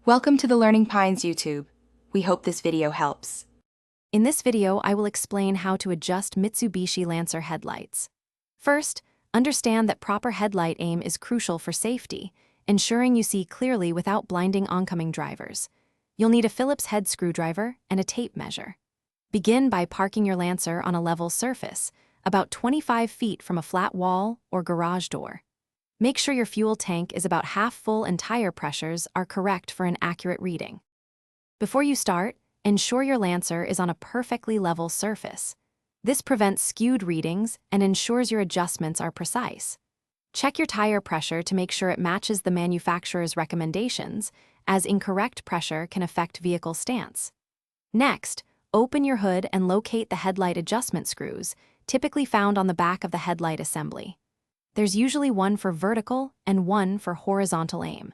Welcome to the Learning Pines YouTube. We hope this video helps. In this video, I will explain how to adjust Mitsubishi Lancer headlights. First, understand that proper headlight aim is crucial for safety, ensuring you see clearly without blinding oncoming drivers. You'll need a Phillips head screwdriver and a tape measure. Begin by parking your Lancer on a level surface, about 25 feet from a flat wall or garage door. Make sure your fuel tank is about half full and tire pressures are correct for an accurate reading. Before you start, ensure your Lancer is on a perfectly level surface. This prevents skewed readings and ensures your adjustments are precise. Check your tire pressure to make sure it matches the manufacturer's recommendations, as incorrect pressure can affect vehicle stance. Next, open your hood and locate the headlight adjustment screws, typically found on the back of the headlight assembly. There's usually one for vertical and one for horizontal aim.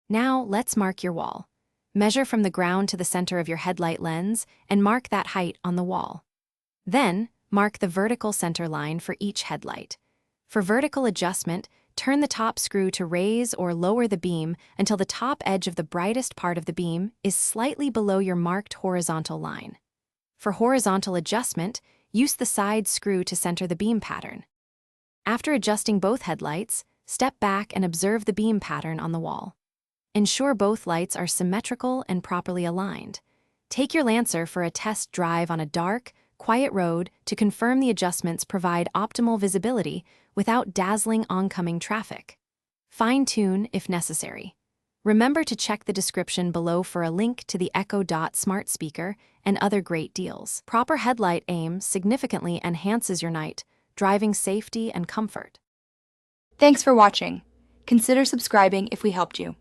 Now, let's mark your wall. Measure from the ground to the center of your headlight lens and mark that height on the wall. Then, mark the vertical center line for each headlight. For vertical adjustment, turn the top screw to raise or lower the beam until the top edge of the brightest part of the beam is slightly below your marked horizontal line. For horizontal adjustment, use the side screw to center the beam pattern. After adjusting both headlights, step back and observe the beam pattern on the wall. Ensure both lights are symmetrical and properly aligned. Take your Lancer for a test drive on a dark, quiet road to confirm the adjustments provide optimal visibility without dazzling oncoming traffic. Fine-tune if necessary. Remember to check the description below for a link to the Echo Dot smart speaker and other great deals. Proper headlight aim significantly enhances your night, driving safety and comfort. Thanks for watching. Consider subscribing if we helped you.